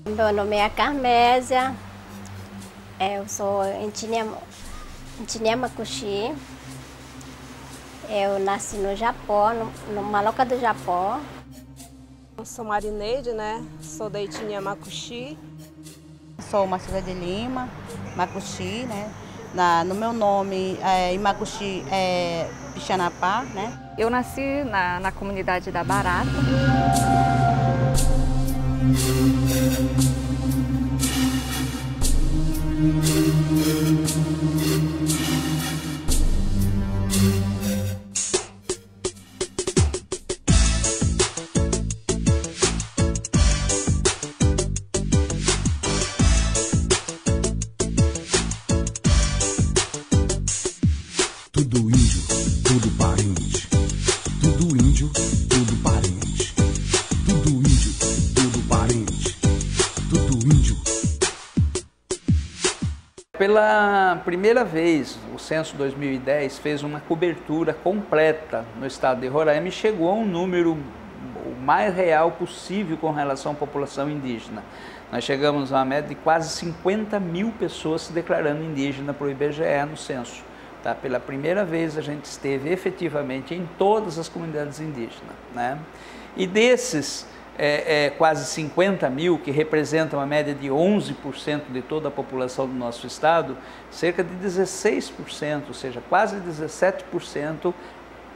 Meu nome é Carmésia, eu sou etnia Macuxi, eu nasci no Japão, no Maloca do Japão. Eu sou Marineide, né? Sou da etnia Macuxi. Sou Marcela de Lima, Macuxi, né? No meu nome, em Macuxi, é Pixanapá, né? Eu nasci na comunidade da Barata. Tudo índio, tudo parente. Tudo índio, tudo parente. Tudo índio, tudo parente. Tudo índio. Pela primeira vez, o Censo 2010 fez uma cobertura completa no estado de Roraima e chegou a um número o mais real possível com relação à população indígena. Nós chegamos a uma média de quase 50 mil pessoas se declarando indígena para o IBGE no censo. Tá? Pela primeira vez a gente esteve efetivamente em todas as comunidades indígenas, né? E desses quase 50 mil, que representam a média de 11% de toda a população do nosso estado, cerca de 16%, ou seja, quase 17%,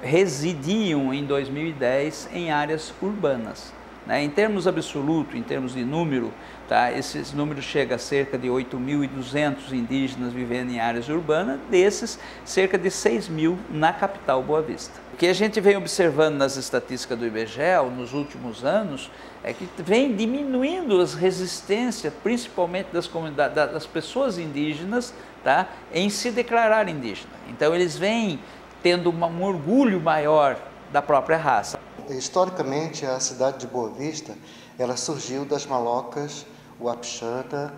residiam em 2010 em áreas urbanas. Né? Em termos absolutos, em termos de número, tá? Esses números chegam a cerca de 8.200 indígenas vivendo em áreas urbanas, desses cerca de 6.000 na capital Boa Vista. O que a gente vem observando nas estatísticas do IBGE nos últimos anos é que vem diminuindo as resistências, principalmente das comunidades, das pessoas indígenas, tá? Em se declarar indígena. Então eles vêm tendo um orgulho maior da própria raça. Historicamente, a cidade de Boa Vista, ela surgiu das malocas Uapixana,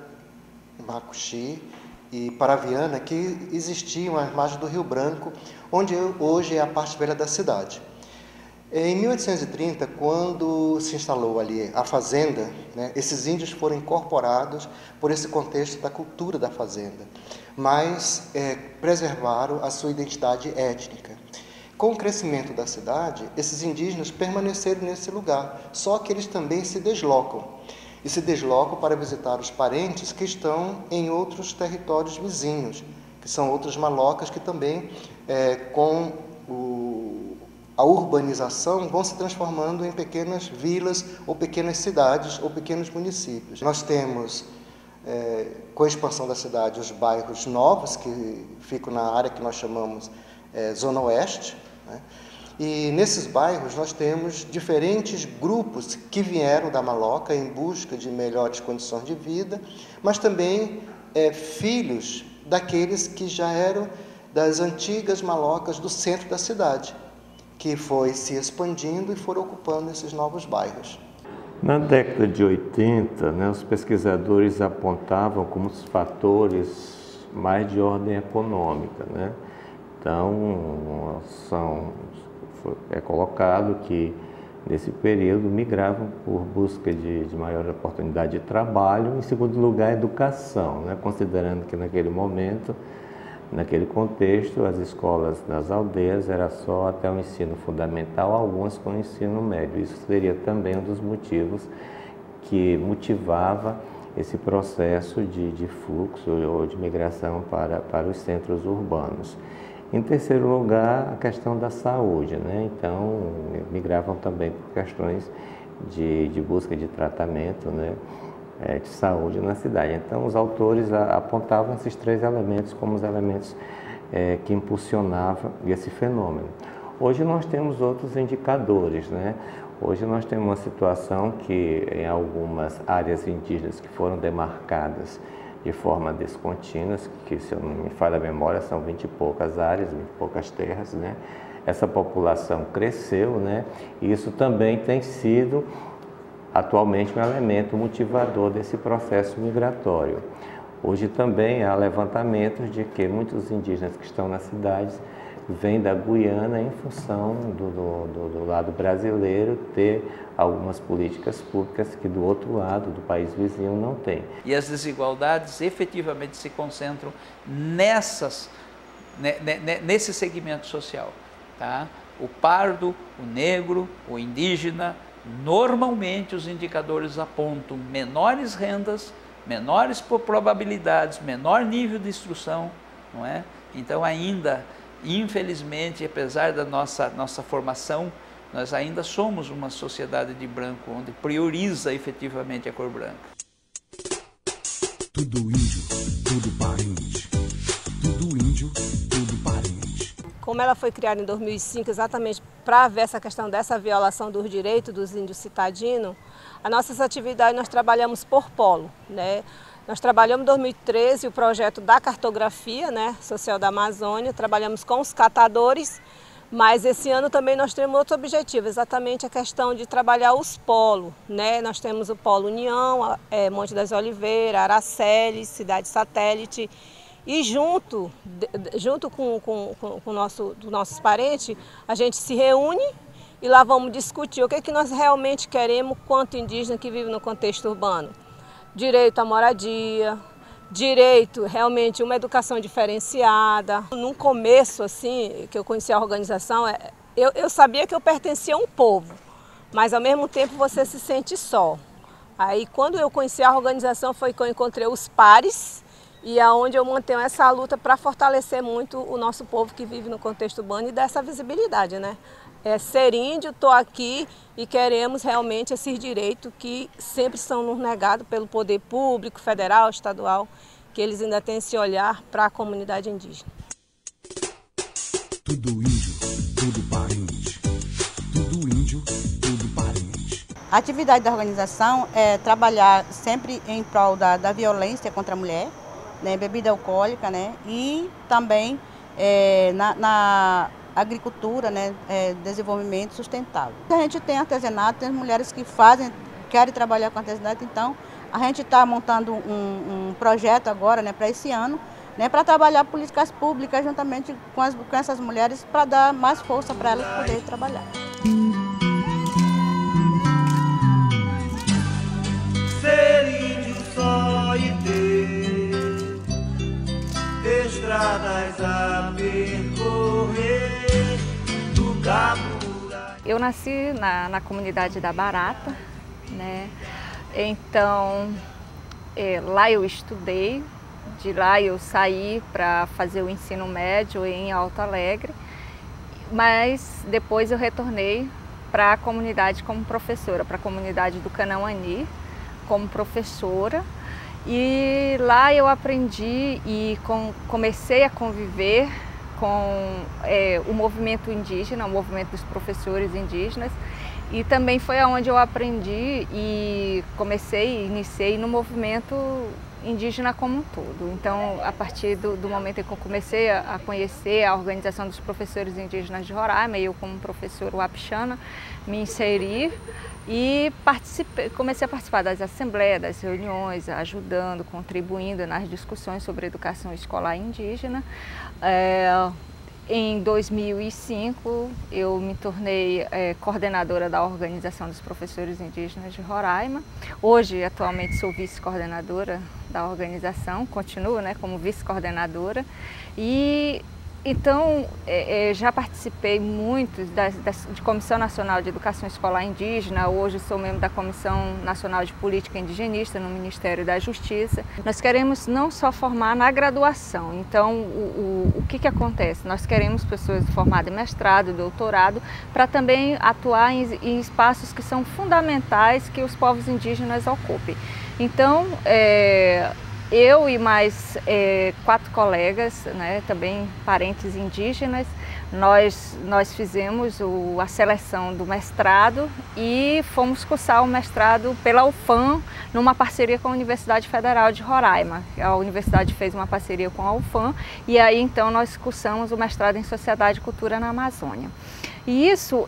Macuxi e Paraviana, que existiam às margens do Rio Branco, onde hoje é a parte velha da cidade. Em 1830, quando se instalou ali a fazenda, né, esses índios foram incorporados por esse contexto da cultura da fazenda, mas preservaram a sua identidade étnica. Com o crescimento da cidade, esses indígenas permaneceram nesse lugar, só que eles também se deslocam. E se deslocam para visitar os parentes que estão em outros territórios vizinhos, que são outras malocas que também, com a urbanização, vão se transformando em pequenas vilas ou pequenas cidades ou pequenos municípios. Nós temos, com a expansão da cidade, os bairros novos, que ficam na área que nós chamamos Zona Oeste, né? E nesses bairros nós temos diferentes grupos que vieram da Maloca em busca de melhores condições de vida, mas também filhos daqueles que já eram das antigas malocas do centro da cidade, que foi se expandindo e foram ocupando esses novos bairros. Na década de 80, né, os pesquisadores apontavam como os fatores mais de ordem econômica, né? Então, é colocado que, nesse período, migravam por busca de maior oportunidade de trabalho, em segundo lugar, a educação, né? Considerando que, naquele momento, naquele contexto, as escolas nas aldeias eram só até o ensino fundamental, algumas com o ensino médio. Isso seria também um dos motivos que motivava esse processo de fluxo ou de migração para os centros urbanos. Em terceiro lugar, a questão da saúde, né? Então, migravam também por questões de busca de tratamento, né? De saúde na cidade. Então, os autores apontavam esses três elementos como os elementos que impulsionavam esse fenômeno. Hoje nós temos outros indicadores, né? Hoje nós temos uma situação que em algumas áreas indígenas que foram demarcadas de forma descontínua, que, se eu não me falha a memória, são 20 e poucas áreas, 20 e poucas terras, né? Essa população cresceu, né? E isso também tem sido atualmente um elemento motivador desse processo migratório. Hoje também há levantamentos de que muitos indígenas que estão nas cidades vem da Guiana em função do lado brasileiro ter algumas políticas públicas que do outro lado, do país vizinho, não tem. E as desigualdades efetivamente se concentram nesse segmento social. Tá? O pardo, o negro, o indígena, normalmente os indicadores apontam menores rendas, menores probabilidades, menor nível de instrução, não é? Então ainda, infelizmente, apesar da nossa formação, nós ainda somos uma sociedade de branco, onde prioriza efetivamente a cor branca. Tudo índio, tudo parente. Tudo índio, tudo parente. Como ela foi criada em 2005 exatamente para ver essa questão dessa violação dos direitos dos índios citadinos, as nossas atividades nós trabalhamos por polo, né? Nós trabalhamos em 2013 o projeto da cartografia, né, social da Amazônia, trabalhamos com os catadores, mas esse ano também nós temos outro objetivo, exatamente a questão de trabalhar os polos, né? Nós temos o polo União, Monte das Oliveiras, Araceles, Cidade Satélite, e junto com nossos parentes, a gente se reúne e lá vamos discutir o que é que nós realmente queremos quanto indígena que vive no contexto urbano. Direito à moradia, direito realmente uma educação diferenciada. No começo, assim, que eu conheci a organização, eu sabia que eu pertencia a um povo, mas ao mesmo tempo você se sente só. Aí quando eu conheci a organização foi que eu encontrei os pares e aonde eu mantenho essa luta para fortalecer muito o nosso povo que vive no contexto urbano e dar essa visibilidade, né? Ser índio, estou aqui e queremos realmente esses direitos que sempre são nos negados pelo poder público, federal, estadual, que eles ainda têm esse olhar para a comunidade indígena. Tudo índio, tudo parente. Tudo índio, tudo parente. A atividade da organização é trabalhar sempre em prol da violência contra a mulher, né, bebida alcoólica, né, e também na agricultura, né, desenvolvimento sustentável. A gente tem artesanato, tem mulheres que querem trabalhar com artesanato, então a gente está montando um projeto agora, né, para esse ano, né, para trabalhar políticas públicas juntamente com essas mulheres para dar mais força para elas poderem trabalhar. Ser índio só e ter estradas a percorrer. Eu nasci na comunidade da Barata, né? Então lá eu estudei, de lá eu saí para fazer o ensino médio em Alto Alegre, mas depois eu retornei para a comunidade como professora, para a comunidade do Canauani como professora. E lá eu aprendi e comecei a conviver com o movimento indígena, o movimento dos professores indígenas, e também foi aonde eu aprendi e iniciei no movimento indígena como um todo. Então, a partir do momento em que eu comecei a conhecer a Organização dos Professores Indígenas de Roraima, eu como professora wapixana, me inseri e comecei a participar das assembleias, das reuniões, ajudando, contribuindo nas discussões sobre educação escolar indígena. Em 2005, eu me tornei coordenadora da Organização dos Professores Indígenas de Roraima. Hoje, atualmente, sou vice-coordenadora da organização, continuo, né, como vice-coordenadora. E então, já participei muito de Comissão Nacional de Educação Escolar Indígena, hoje sou membro da Comissão Nacional de Política Indigenista no Ministério da Justiça. Nós queremos não só formar na graduação, então o que acontece? Nós queremos pessoas formadas em mestrado, doutorado, para também atuar em espaços que são fundamentais que os povos indígenas ocupem. Então, eu e mais 4 colegas, né, também parentes indígenas, nós fizemos a seleção do mestrado e fomos cursar o mestrado pela UFAM, numa parceria com a Universidade Federal de Roraima. A universidade fez uma parceria com a UFAM e aí então nós cursamos o mestrado em Sociedade e Cultura na Amazônia. E isso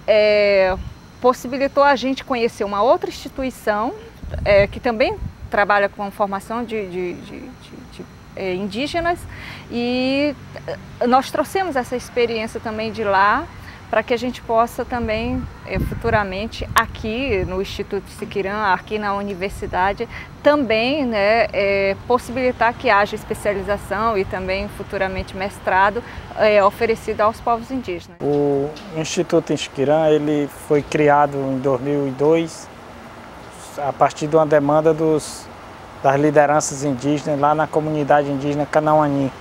possibilitou a gente conhecer uma outra instituição que também trabalha com formação de indígenas, e nós trouxemos essa experiência também de lá, para que a gente possa também, futuramente, aqui no Instituto Siquirã, aqui na universidade, também, né, possibilitar que haja especialização e também futuramente mestrado oferecido aos povos indígenas. O Instituto Siquirã, ele foi criado em 2002 a partir de uma demanda das lideranças indígenas lá na comunidade indígena Kanauani,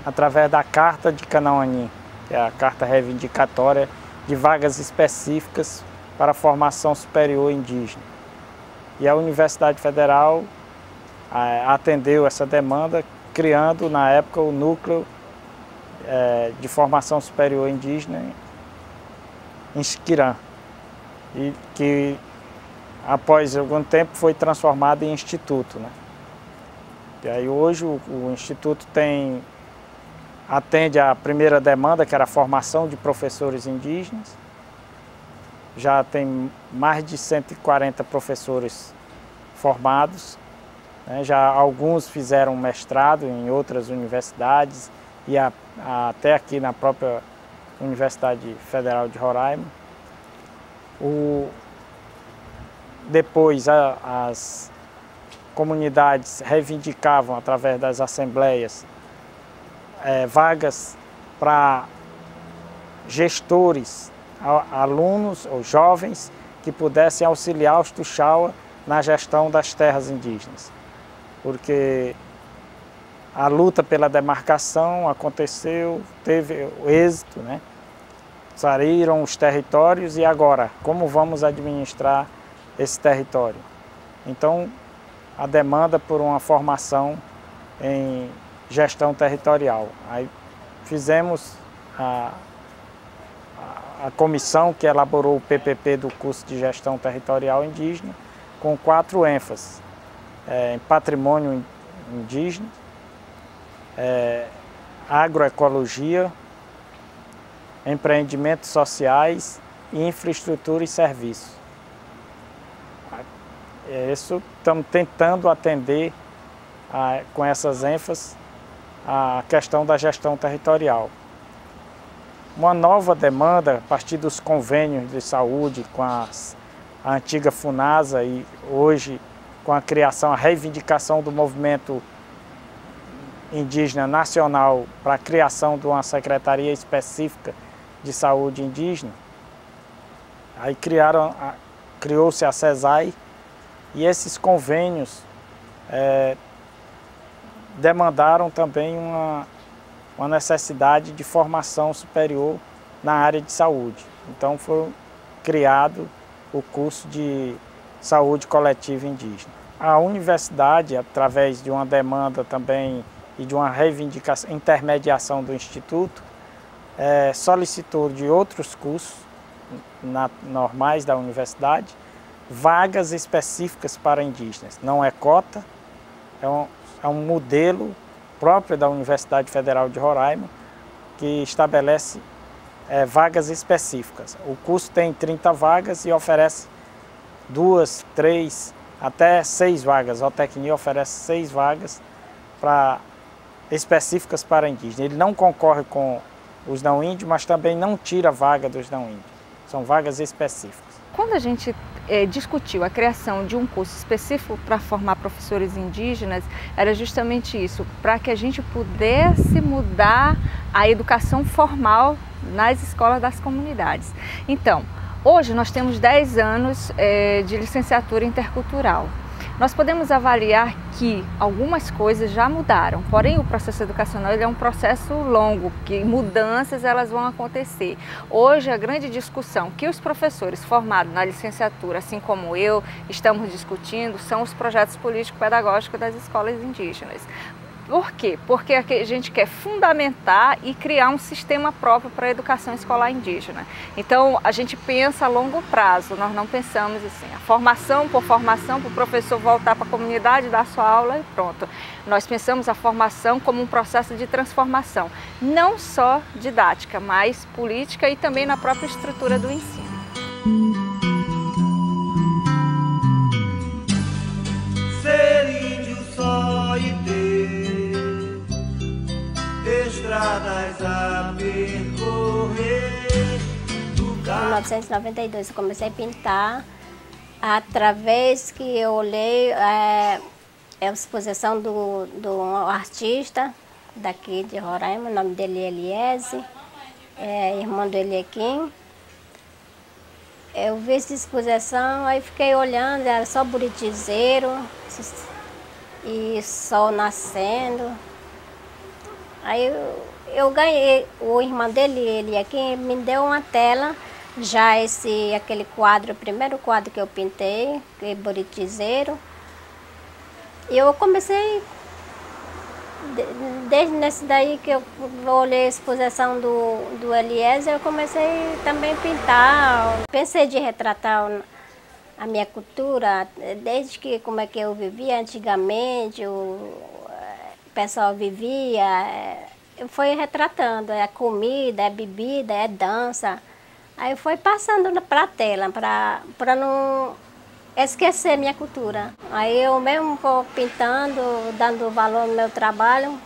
através da Carta de Kanauani, que é a Carta Reivindicatória de Vagas Específicas para a Formação Superior Indígena. E a Universidade Federal atendeu essa demanda, criando, na época, o Núcleo de Formação Superior Indígena em Siquirã, e que, após algum tempo, foi transformado em Instituto, né? E aí, hoje, o Instituto atende a primeira demanda, que era a formação de professores indígenas. Já tem mais de 140 professores formados, né? Já alguns fizeram mestrado em outras universidades e até aqui na própria Universidade Federal de Roraima. Depois as comunidades reivindicavam, através das assembleias, vagas para gestores, alunos ou jovens que pudessem auxiliar os Tuxaua na gestão das terras indígenas. Porque a luta pela demarcação aconteceu, teve o êxito, né? Saíram os territórios, e agora, como vamos administrar esse território? Então, a demanda por uma formação em gestão territorial. Aí fizemos a comissão que elaborou o PPP do curso de Gestão Territorial Indígena, com 4 ênfases: em patrimônio indígena, agroecologia, empreendimentos sociais e infraestrutura e serviços. Isso estamos tentando atender com essas ênfases a questão da gestão territorial. Uma nova demanda, a partir dos convênios de saúde com a antiga FUNASA, e hoje com a criação, a reivindicação do movimento indígena nacional para a criação de uma secretaria específica de saúde indígena. Aí criou-se a CESAI, e esses convênios demandaram também uma necessidade de formação superior na área de saúde. Então foi criado o curso de saúde coletiva indígena. A universidade, através de uma demanda também e de uma reivindicação, intermediação do Instituto, solicitou de outros cursos normais da universidade vagas específicas para indígenas. Não é cota, é um modelo próprio da Universidade Federal de Roraima, que estabelece vagas específicas. O curso tem 30 vagas e oferece 2, 3, até 6 vagas. A Otecnia oferece 6 vagas específicas para indígenas. Ele não concorre com os não índios, mas também não tira vaga dos não índios. São vagas específicas. Quando a gente discutiu a criação de um curso específico para formar professores indígenas, era justamente isso, para que a gente pudesse mudar a educação formal nas escolas das comunidades. Então, hoje nós temos 10 anos de licenciatura intercultural. Nós podemos avaliar que algumas coisas já mudaram, porém o processo educacional é um processo longo, que mudanças elas vão acontecer. Hoje a grande discussão que os professores formados na licenciatura, assim como eu, estamos discutindo, são os projetos político-pedagógicos das escolas indígenas. Por quê? Porque a gente quer fundamentar e criar um sistema próprio para a educação escolar indígena. Então, a gente pensa a longo prazo, nós não pensamos assim, a formação, para o professor voltar para a comunidade, dar sua aula e pronto. Nós pensamos a formação como um processo de transformação, não só didática, mas política e também na própria estrutura do ensino. Ser índio só e ter 1992 eu comecei a pintar, através que eu olhei a exposição do um artista daqui de Roraima, o nome dele é Eliese, irmão do Eliequim. Eu vi essa exposição, aí fiquei olhando, era só buritizeiro e sol nascendo. Aí eu ganhei, o irmão dele, ele aqui, me deu uma tela, já aquele quadro, o primeiro quadro que eu pintei, que é buritizeiro. E eu comecei, desde nesse daí que eu olhei a exposição do Eliezer, eu comecei também a pintar. Pensei de retratar a minha cultura, desde que como é que eu vivia antigamente, o pessoal vivia, foi retratando, é comida, é bebida, é dança. Aí foi passando para a tela, para não esquecer minha cultura. Aí eu mesmo vou pintando, dando valor no meu trabalho.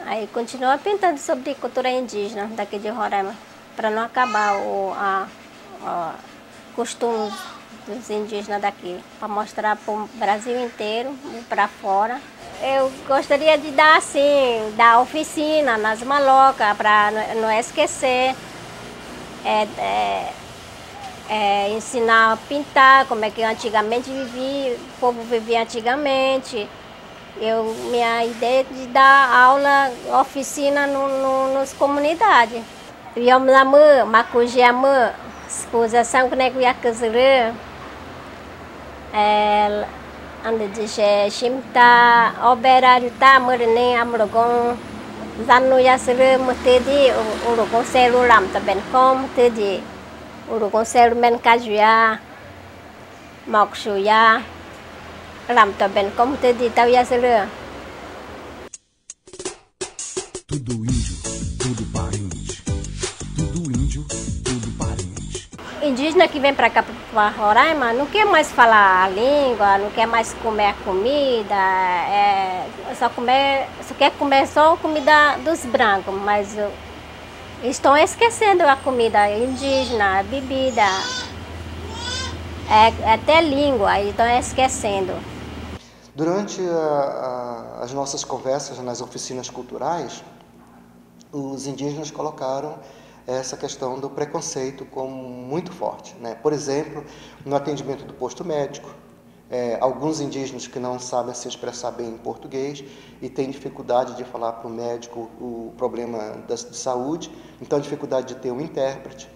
Aí continuo pintando sobre cultura indígena daqui de Roraima, para não acabar o costume dos indígenas daqui, para mostrar para o Brasil inteiro e para fora. Eu gostaria de dar assim, dar oficina nas malocas, para não esquecer. Ensinar a pintar, como é que antigamente vivia, o povo vivia antigamente. Minha ideia é de dar aula, oficina nas comunidades. Yomlamu, Macujiamu, exposição que nem ia casar, anda de chimta, operário tá, mornem amrogon, zanu yasre mutedi, urogon celulam também como tedi. Urugon selu men kajuya, mokshuya, ram também como te di tau ya selu. Tudo índio, tudo parente. Tudo índio, tudo parente. Indígena que vem para cá, para Roraima, não quer mais falar a língua, não quer mais comer a comida, só quer comer só a comida dos brancos, mas estão esquecendo a comida indígena, a bebida, até língua, estão esquecendo. Durante as nossas conversas nas oficinas culturais, os indígenas colocaram essa questão do preconceito como muito forte, né? Por exemplo, no atendimento do posto médico, alguns indígenas que não sabem se expressar bem em português e têm dificuldade de falar para o médico o problema de saúde, então a dificuldade de ter um intérprete.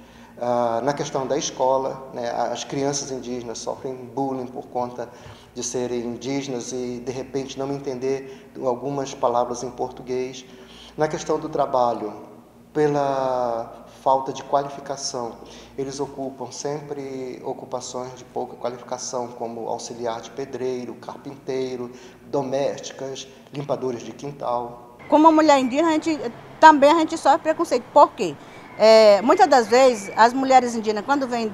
Na questão da escola, né, as crianças indígenas sofrem bullying por conta de serem indígenas e de repente não entender algumas palavras em português. Na questão do trabalho, pela falta de qualificação, eles ocupam sempre ocupações de pouca qualificação, como auxiliar de pedreiro, carpinteiro, domésticas, limpadores de quintal. Como mulher indígena, a gente sofre preconceito. Por quê? Muitas das vezes, as mulheres indígenas, quando vêm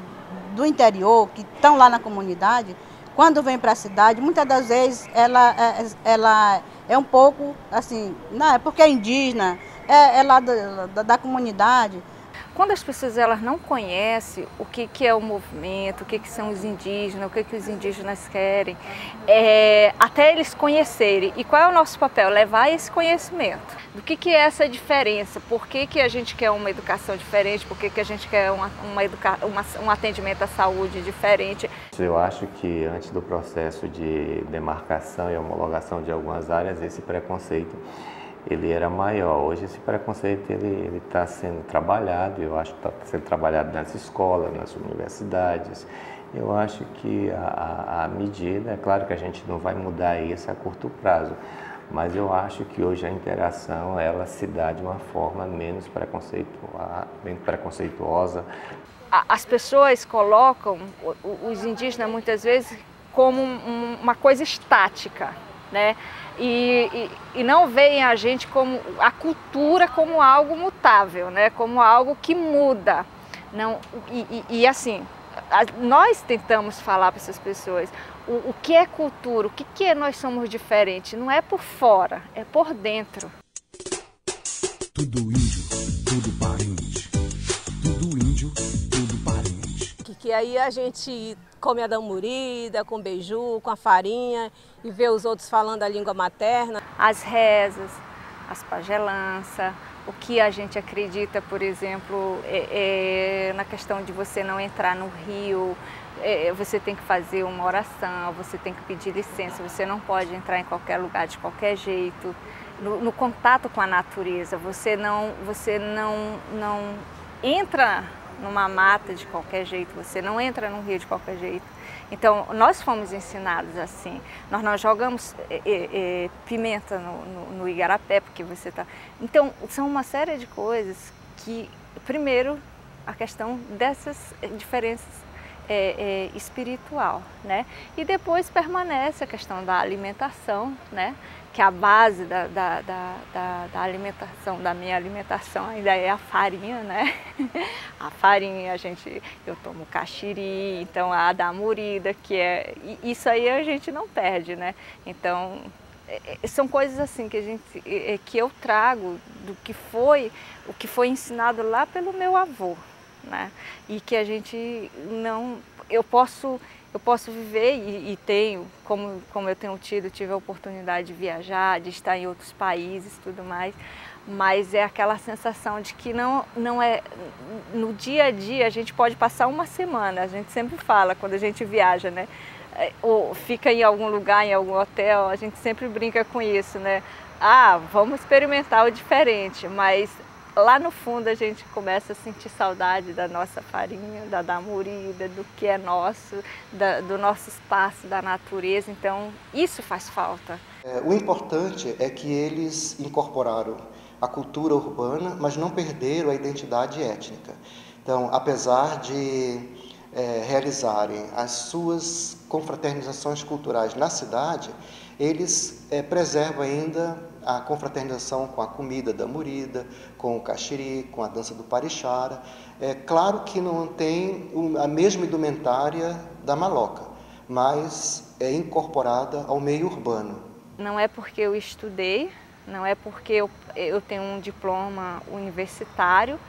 do interior, que estão lá na comunidade, quando vêm para a cidade, muitas das vezes ela é um pouco assim, não, é porque é indígena, é lá da comunidade. Quando as pessoas não conhecem o que é o movimento, o que são os indígenas, o que os indígenas querem, até eles conhecerem. E qual é o nosso papel? Levar esse conhecimento. Do que é essa diferença? Por que a gente quer uma educação diferente? Por que a gente quer um atendimento à saúde diferente? Eu acho que antes do processo de demarcação e homologação de algumas áreas, esse preconceito ele era maior. Hoje esse preconceito ele está sendo trabalhado, eu acho que está sendo trabalhado nas escolas, nas universidades. Eu acho que a medida, é claro que a gente não vai mudar isso a curto prazo, mas eu acho que hoje a interação ela se dá de uma forma menos preconceituosa. As pessoas colocam os indígenas muitas vezes como uma coisa estática, né? E não veem a gente como a cultura como algo mutável, né? Como algo que muda. Não, e assim, nós tentamos falar para essas pessoas o que é cultura, o que é nós somos diferentes. Não é por fora, é por dentro. Tudo índio, tudo parente. Tudo Tudo índio, tudo parente. Que aí a gente come a damurida, com beiju, com a farinha e vê os outros falando a língua materna. As rezas, as pagelanças, o que a gente acredita, por exemplo, na questão de você não entrar no rio, você tem que fazer uma oração, você tem que pedir licença, você não pode entrar em qualquer lugar de qualquer jeito. No contato com a natureza, você não entra numa mata de qualquer jeito, você não entra num rio de qualquer jeito. Então, nós fomos ensinados assim. Nós não jogamos pimenta no igarapé, porque você está... Então, são uma série de coisas que, primeiro, a questão dessas diferenças espiritual, né? E depois permanece a questão da alimentação, né? Que a base da alimentação, da minha alimentação ainda é a farinha, né? A farinha, eu tomo caxiri, então a damurida, isso aí a gente não perde, né? Então, são coisas assim que eu trago o que foi ensinado lá pelo meu avô, né? E que a gente não... Eu posso viver e tenho, como eu tive a oportunidade de viajar, de estar em outros países e tudo mais, mas é aquela sensação de que não é... No dia a dia a gente pode passar uma semana, a gente sempre fala quando a gente viaja, né? Ou fica em algum lugar, em algum hotel, a gente sempre brinca com isso, né? Ah, vamos experimentar o diferente, mas lá no fundo a gente começa a sentir saudade da nossa farinha, da damurida, do que é nosso, do nosso espaço, da natureza, então isso faz falta. O importante é que eles incorporaram a cultura urbana, mas não perderam a identidade étnica. Então, apesar de realizarem as suas confraternizações culturais na cidade, eles preservam ainda a confraternização com a comida da murida, com o caxiri, com a dança do parixara. É claro que não tem a mesma indumentária da maloca, mas é incorporada ao meio urbano. Não é porque eu estudei, não é porque eu tenho um diploma universitário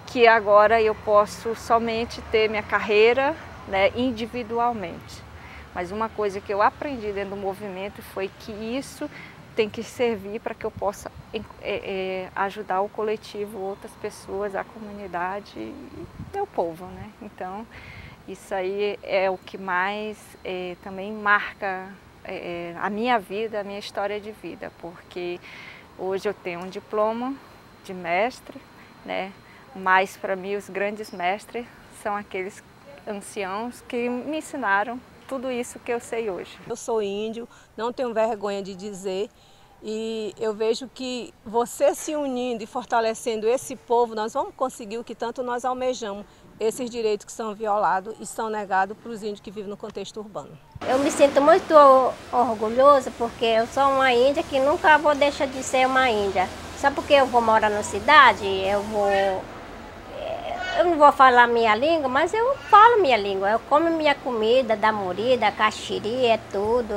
que agora eu posso somente ter minha carreira, né, individualmente. Mas uma coisa que eu aprendi dentro do movimento foi que isso tem que servir para que eu possa ajudar o coletivo, outras pessoas, a comunidade e meu povo, né? Então, isso aí é o que mais também marca a minha vida, a minha história de vida, porque hoje eu tenho um diploma de mestre, né? Mas para mim os grandes mestres são aqueles anciãos que me ensinaram tudo isso que eu sei hoje. Eu sou índio, não tenho vergonha de dizer, e eu vejo que você se unindo e fortalecendo esse povo, nós vamos conseguir o que tanto nós almejamos, esses direitos que são violados e são negados para os índios que vivem no contexto urbano. Eu me sinto muito orgulhosa porque eu sou uma índia que nunca vou deixar de ser uma índia. Só porque eu vou morar na cidade, eu não vou falar minha língua, mas eu falo minha língua. Eu como minha comida, damurida, caxiri, tudo.